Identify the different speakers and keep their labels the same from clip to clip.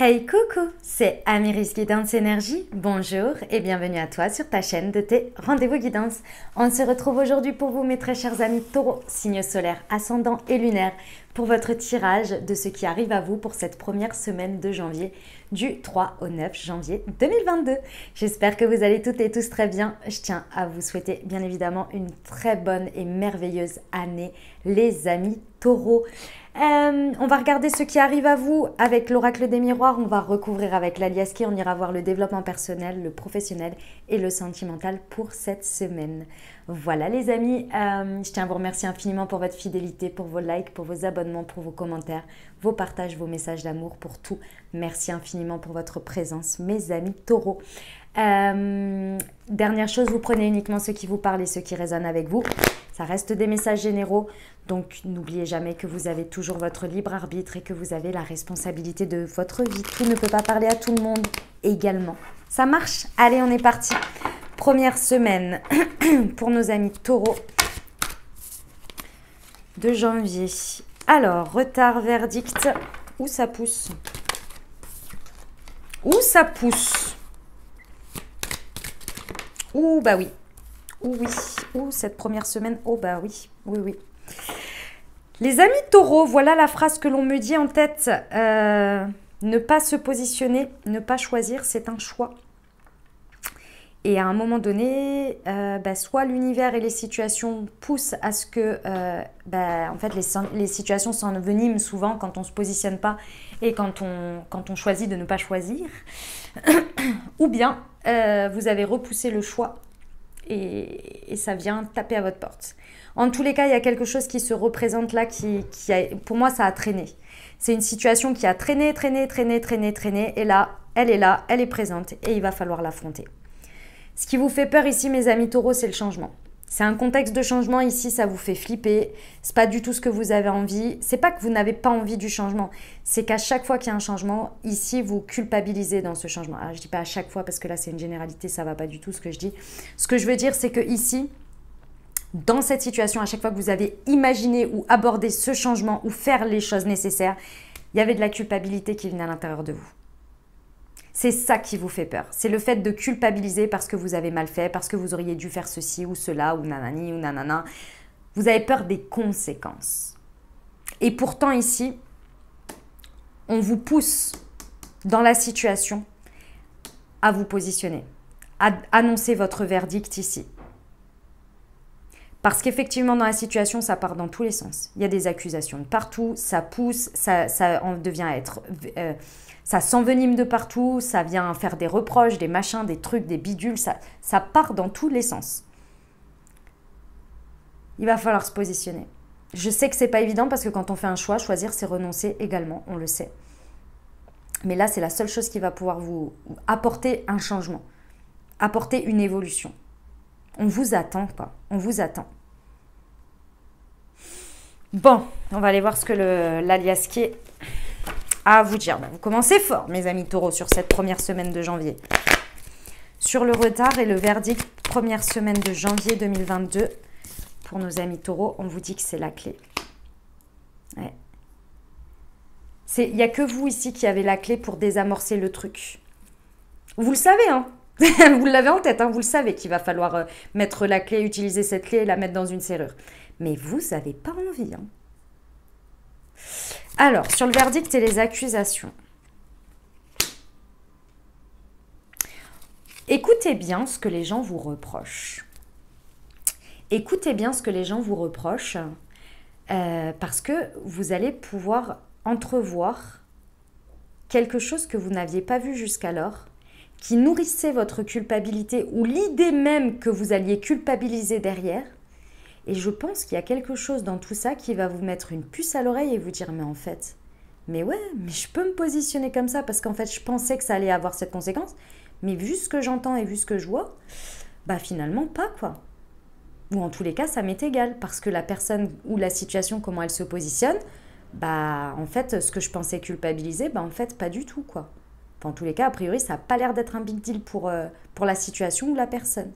Speaker 1: Hey coucou, c'est Amiris Guidance Énergie. Bonjour et bienvenue à toi sur ta chaîne de tes rendez-vous guidance. On se retrouve aujourd'hui pour vous, mes très chers amis taureaux, signes solaires, ascendant et lunaire, pour votre tirage de ce qui arrive à vous pour cette première semaine de janvier, du 3 au 9 janvier 2022. J'espère que vous allez toutes et tous très bien. Je tiens à vous souhaiter bien évidemment une très bonne et merveilleuse année, les amis taureaux. On va regarder ce qui arrive à vous avec l'oracle des miroirs. On va recouvrir avec l'aliasqué. On ira voir le développement personnel, le professionnel et le sentimental pour cette semaine. Voilà les amis, je tiens à vous remercier infiniment pour votre fidélité, pour vos likes, pour vos abonnements, pour vos commentaires, vos partages, vos messages d'amour, pour tout. Merci infiniment pour votre présence, mes amis taureaux. Dernière chose, vous prenez uniquement ce qui vous parle et ce qui résonne avec vous. Ça reste des messages généraux, donc n'oubliez jamais que vous avez toujours votre libre arbitre et que vous avez la responsabilité de votre vie. Tout ne peut pas parler à tout le monde également. Ça marche? Allez, on est parti. Première semaine pour nos amis taureaux de janvier. Alors, retard, verdict, où ça pousse? Où ça pousse? Ouh, bah oui. Ouh, oui. Ouh, cette première semaine. Oh, bah oui. Oui, oui. Les amis taureaux, voilà la phrase que l'on me dit en tête. Ne pas se positionner, ne pas choisir, c'est un choix. Et à un moment donné, soit l'univers et les situations poussent à ce que en fait, les situations s'enveniment souvent quand on ne se positionne pas et quand on choisit de ne pas choisir. Ou bien, vous avez repoussé le choix et ça vient taper à votre porte. En tous les cas, il y a quelque chose qui se représente là pour moi, ça a traîné. C'est une situation qui a traîné. Et là, elle est présente et il va falloir l'affronter. Ce qui vous fait peur ici, mes amis taureaux, c'est le changement. C'est un contexte de changement ici, ça vous fait flipper. C'est pas du tout ce que vous avez envie. C'est pas que vous n'avez pas envie du changement. C'est qu'à chaque fois qu'il y a un changement, ici, vous culpabilisez dans ce changement. Alors, je dis pas à chaque fois parce que là, c'est une généralité, ça va pas du tout ce que je dis. Ce que je veux dire, c'est que ici, dans cette situation, à chaque fois que vous avez imaginé ou abordé ce changement ou faire les choses nécessaires, il y avait de la culpabilité qui venait à l'intérieur de vous. C'est ça qui vous fait peur. C'est le fait de culpabiliser parce que vous avez mal fait, parce que vous auriez dû faire ceci ou cela, ou nanani ou nanana. Vous avez peur des conséquences. Et pourtant ici, on vous pousse dans la situation à vous positionner, à annoncer votre verdict ici. Parce qu'effectivement, dans la situation, ça part dans tous les sens. Il y a des accusations de partout, ça pousse, ça en devient être... ça s'envenime de partout, ça vient faire des reproches, des machins, des trucs, des bidules, ça part dans tous les sens. Il va falloir se positionner. Je sais que c'est pas évident parce que quand on fait un choix, choisir, c'est renoncer également, on le sait. Mais là, c'est la seule chose qui va pouvoir vous apporter un changement, apporter une évolution. On vous attend, quoi. On vous attend. Bon, on va aller voir ce que l'aliasqué a à vous dire. Vous commencez fort, mes amis taureaux, sur cette première semaine de janvier. Sur le retard et le verdict, première semaine de janvier 2022, pour nos amis taureaux, on vous dit que c'est la clé. Ouais. Il n'y a que vous ici qui avez la clé pour désamorcer le truc. Vous le savez, hein? Vous l'avez en tête, hein, vous le savez qu'il va falloir mettre la clé, utiliser cette clé et la mettre dans une serrure. Mais vous n'avez pas envie. Hein. Alors, sur le verdict et les accusations. Écoutez bien ce que les gens vous reprochent. Écoutez bien ce que les gens vous reprochent parce que vous allez pouvoir entrevoir quelque chose que vous n'aviez pas vu jusqu'alors, qui nourrissait votre culpabilité ou l'idée même que vous alliez culpabiliser derrière. Et je pense qu'il y a quelque chose dans tout ça qui va vous mettre une puce à l'oreille et vous dire « mais en fait, mais ouais, mais je peux me positionner comme ça parce qu'en fait, je pensais que ça allait avoir cette conséquence, mais vu ce que j'entends et vu ce que je vois, bah finalement pas quoi. » Ou en tous les cas, ça m'est égal parce que la personne ou la situation, comment elle se positionne, bah en fait, ce que je pensais culpabiliser, bah en fait, pas du tout quoi. Enfin, en tous les cas, a priori, ça n'a pas l'air d'être un big deal pour la situation ou la personne.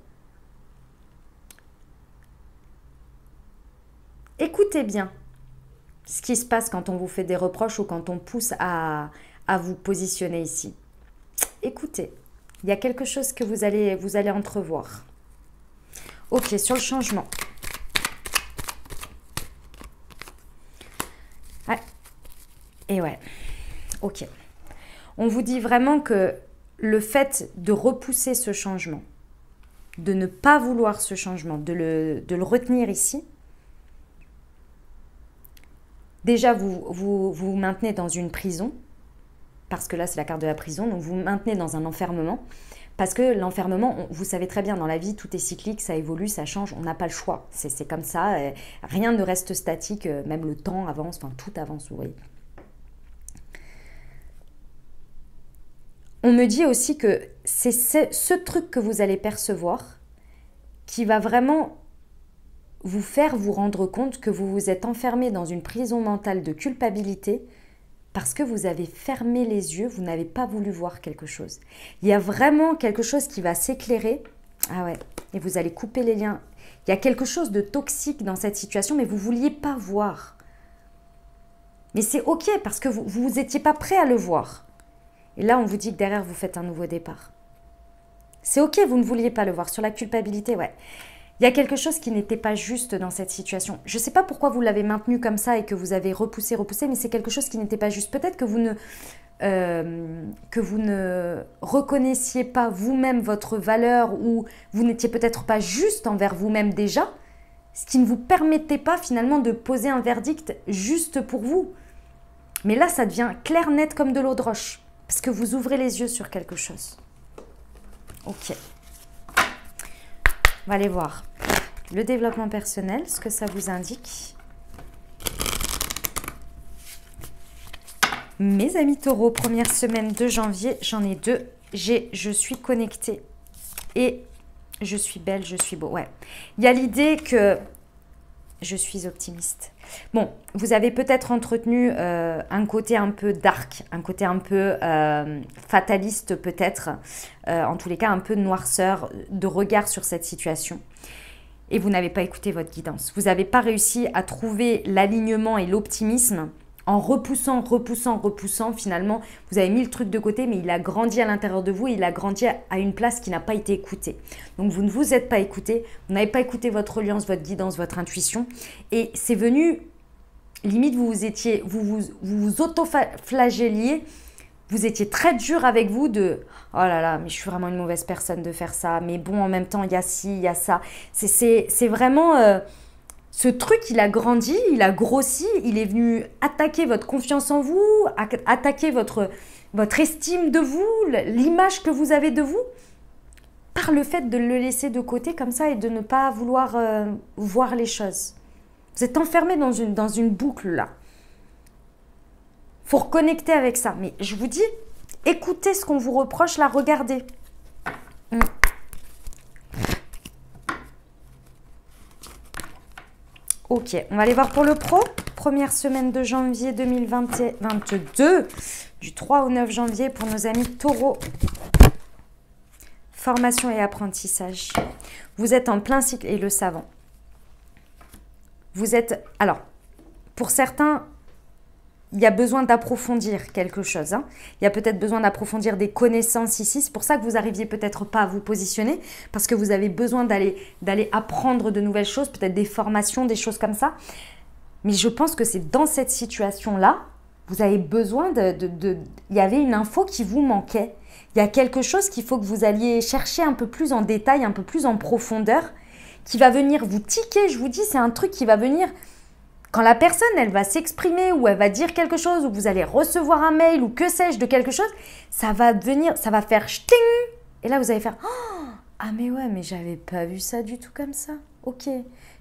Speaker 1: Écoutez bien ce qui se passe quand on vous fait des reproches ou quand on pousse à à vous positionner ici. Écoutez, il y a quelque chose que vous allez entrevoir. Ok, sur le changement. Ouais. Et ouais, ok. On vous dit vraiment que le fait de repousser ce changement, de ne pas vouloir ce changement, de le retenir ici, déjà vous maintenez dans une prison, parce que là c'est la carte de la prison, donc vous maintenez dans un enfermement, parce que l'enfermement, vous savez très bien, dans la vie, tout est cyclique, ça évolue, ça change, on n'a pas le choix, c'est comme ça, rien ne reste statique, même le temps avance, enfin tout avance, vous voyez. On me dit aussi que c'est ce truc que vous allez percevoir qui va vraiment vous faire vous rendre compte que vous vous êtes enfermé dans une prison mentale de culpabilité parce que vous avez fermé les yeux, vous n'avez pas voulu voir quelque chose. Il y a vraiment quelque chose qui va s'éclairer. Ah ouais, et vous allez couper les liens. Il y a quelque chose de toxique dans cette situation, mais vous ne vouliez pas voir. Mais c'est ok, parce que vous n'étiez pas prêt à le voir. Et là, on vous dit que derrière, vous faites un nouveau départ. C'est ok, vous ne vouliez pas le voir. Sur la culpabilité, ouais. Il y a quelque chose qui n'était pas juste dans cette situation. Je ne sais pas pourquoi vous l'avez maintenu comme ça et que vous avez repoussé, mais c'est quelque chose qui n'était pas juste. Peut-être que vous ne reconnaissiez pas vous-même votre valeur ou vous n'étiez peut-être pas juste envers vous-même déjà, ce qui ne vous permettait pas finalement de poser un verdict juste pour vous. Mais là, ça devient clair, net comme de l'eau de roche. Parce que vous ouvrez les yeux sur quelque chose. Ok. On va aller voir le développement personnel, ce que ça vous indique. Mes amis taureaux, première semaine de janvier, j'en ai deux. Je suis connectée et je suis belle, je suis beau. Ouais. Il y a l'idée que je suis optimiste. Bon, vous avez peut-être entretenu un côté un peu dark, un côté un peu fataliste peut-être, en tous les cas un peu de noirceur, de regard sur cette situation. Et vous n'avez pas écouté votre guidance. Vous n'avez pas réussi à trouver l'alignement et l'optimisme en repoussant, finalement, vous avez mis le truc de côté, mais il a grandi à l'intérieur de vous et il a grandi à une place qui n'a pas été écoutée. Donc, vous ne vous êtes pas écouté, vous n'avez pas écouté votre reliance, votre guidance, votre intuition. Et c'est venu, limite, vous vous auto-flagelliez, vous étiez très dur avec vous de « Oh là là, mais je suis vraiment une mauvaise personne de faire ça. Mais bon, en même temps, il y a ci, il y a ça. » C'est vraiment... ce truc, il a grandi, il a grossi, il est venu attaquer votre confiance en vous, attaquer votre estime de vous, l'image que vous avez de vous, par le fait de le laisser de côté comme ça et de ne pas vouloir voir les choses. Vous êtes enfermé dans une boucle là. Il faut reconnecter avec ça. Mais je vous dis, écoutez ce qu'on vous reproche là, regardez. Ok, on va aller voir pour le pro. Première semaine de janvier 2022, du 3 au 9 janvier pour nos amis taureaux. Formation et apprentissage. Vous êtes en plein cycle, et le savant. Vous êtes... Alors, pour certains, il y a besoin d'approfondir quelque chose. Hein. Il y a peut-être besoin d'approfondir des connaissances ici. C'est pour ça que vous n'arriviez peut-être pas à vous positionner, parce que vous avez besoin d'aller apprendre de nouvelles choses, peut-être des formations, des choses comme ça. Mais je pense que c'est dans cette situation-là, vous avez besoin il y avait une info qui vous manquait. Il y a quelque chose qu'il faut que vous alliez chercher un peu plus en détail, un peu plus en profondeur, qui va venir vous tiquer. Je vous dis, c'est un truc qui va venir... Quand la personne, elle va s'exprimer ou elle va dire quelque chose ou vous allez recevoir un mail ou que sais-je de quelque chose, ça va faire ch'ting. Et là, vous allez faire oh, ah mais ouais, mais j'avais pas vu ça du tout comme ça. Ok,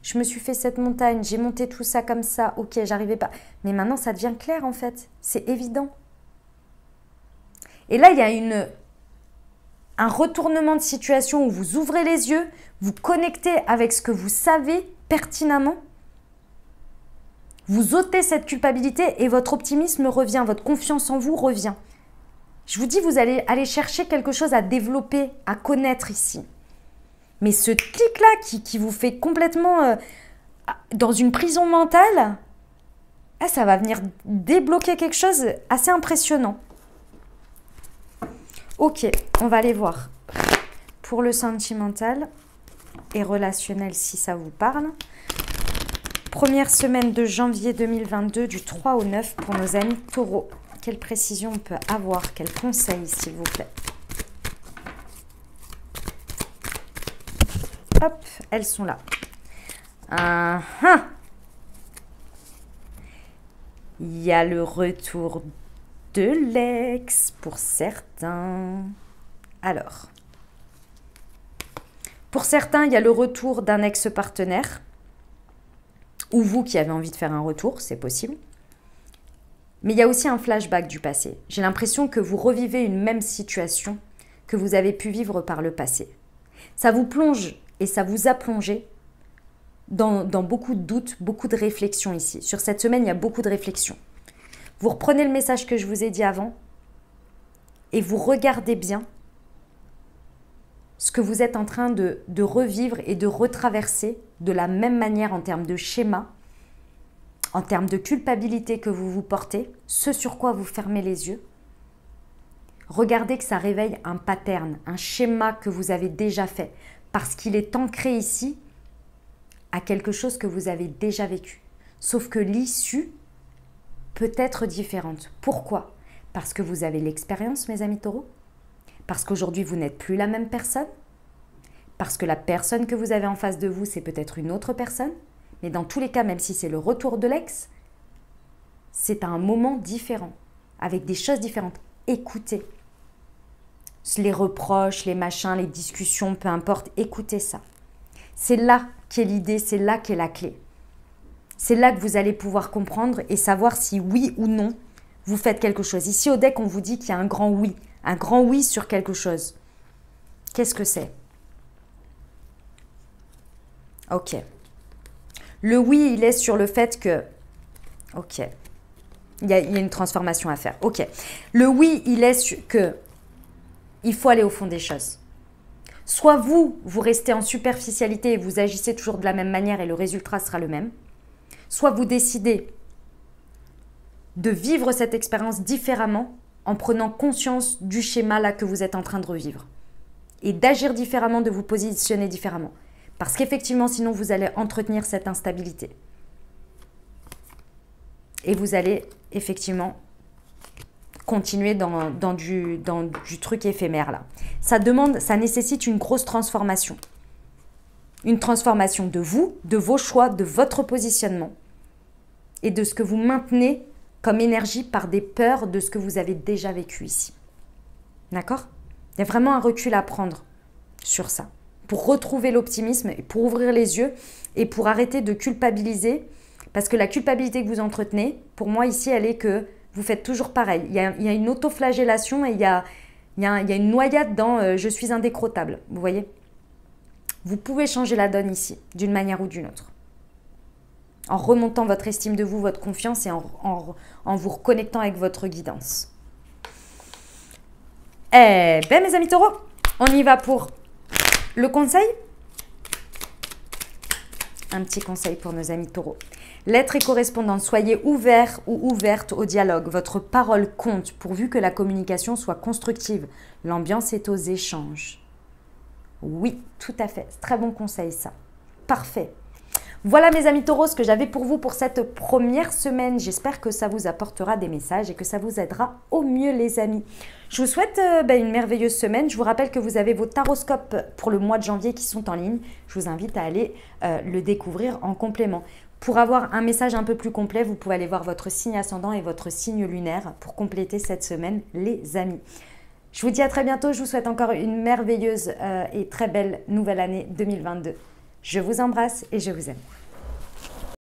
Speaker 1: je me suis fait cette montagne, j'ai monté tout ça comme ça. Ok, j'arrivais pas. Mais maintenant, ça devient clair en fait. C'est évident. Et là, il y a un retournement de situation où vous ouvrez les yeux, vous connectez avec ce que vous savez pertinemment. Vous ôtez cette culpabilité et votre optimisme revient, votre confiance en vous revient. Je vous dis, vous allez aller chercher quelque chose à développer, à connaître ici. Mais ce clic-là qui vous fait complètement dans une prison mentale, ça va venir débloquer quelque chose assez impressionnant. Ok, on va aller voir. Pour le sentimental et relationnel, si ça vous parle. Première semaine de janvier 2022, du 3 au 9 pour nos amis taureaux. Quelle précision on peut avoir? Quels conseils, s'il vous plaît? Hop, elles sont là. Il y a le retour de l'ex pour certains. Alors, pour certains, il y a le retour d'un ex-partenaire. Ou vous qui avez envie de faire un retour, c'est possible. Mais il y a aussi un flashback du passé. J'ai l'impression que vous revivez une même situation que vous avez pu vivre par le passé. Ça vous plonge et ça vous a plongé dans beaucoup de doutes, beaucoup de réflexions ici. Sur cette semaine, il y a beaucoup de réflexions. Vous reprenez le message que je vous ai dit avant et vous regardez bien ce que vous êtes en train de revivre et de retraverser de la même manière en termes de schéma, en termes de culpabilité que vous vous portez, ce sur quoi vous fermez les yeux. Regardez que ça réveille un pattern, un schéma que vous avez déjà fait, parce qu'il est ancré ici à quelque chose que vous avez déjà vécu. Sauf que l'issue peut être différente. Pourquoi? Parce que vous avez l'expérience, mes amis taureaux. Parce qu'aujourd'hui, vous n'êtes plus la même personne. Parce que la personne que vous avez en face de vous, c'est peut-être une autre personne. Mais dans tous les cas, même si c'est le retour de l'ex, c'est un moment différent, avec des choses différentes. Écoutez. Les reproches, les machins, les discussions, peu importe, écoutez ça. C'est là qu'est l'idée, c'est là qu'est la clé. C'est là que vous allez pouvoir comprendre et savoir si oui ou non, vous faites quelque chose. Ici, au deck, on vous dit qu'il y a un grand oui sur quelque chose. Qu'est-ce que c'est? Ok. Le oui, il est sur le fait que... Ok. Il y a une transformation à faire. Ok. Le oui, il est sur que... Il faut aller au fond des choses. Soit vous restez en superficialité et vous agissez toujours de la même manière et le résultat sera le même. Soit vous décidez de vivre cette expérience différemment en prenant conscience du schéma là que vous êtes en train de revivre. Et d'agir différemment, de vous positionner différemment. Parce qu'effectivement, sinon vous allez entretenir cette instabilité. Et vous allez effectivement continuer dans du truc éphémère là. Ça nécessite une grosse transformation. Une transformation de vous, de vos choix, de votre positionnement et de ce que vous maintenez comme énergie par des peurs de ce que vous avez déjà vécu ici. D'accord? Il y a vraiment un recul à prendre sur ça pour retrouver l'optimisme et pour ouvrir les yeux et pour arrêter de culpabiliser parce que la culpabilité que vous entretenez, pour moi ici, elle est que vous faites toujours pareil. Il y a une autoflagellation et il y a une noyade dans je suis indécrottable. Vous voyez? Vous pouvez changer la donne ici, d'une manière ou d'une autre. En remontant votre estime de vous, votre confiance et en vous reconnectant avec votre guidance. Eh bien, mes amis taureaux, on y va pour le conseil. Un petit conseil pour nos amis taureaux. Lettre et correspondance, soyez ouverts ou ouvertes au dialogue. Votre parole compte pourvu que la communication soit constructive. L'ambiance est aux échanges. Oui, tout à fait. C'est très bon conseil ça. Parfait. Voilà mes amis taureaux ce que j'avais pour vous pour cette première semaine. J'espère que ça vous apportera des messages et que ça vous aidera au mieux les amis. Je vous souhaite une merveilleuse semaine. Je vous rappelle que vous avez vos taroscopes pour le mois de janvier qui sont en ligne. Je vous invite à aller le découvrir en complément. Pour avoir un message un peu plus complet, vous pouvez aller voir votre signe ascendant et votre signe lunaire pour compléter cette semaine les amis. Je vous dis à très bientôt. Je vous souhaite encore une merveilleuse et très belle nouvelle année 2022. Je vous embrasse et je vous aime.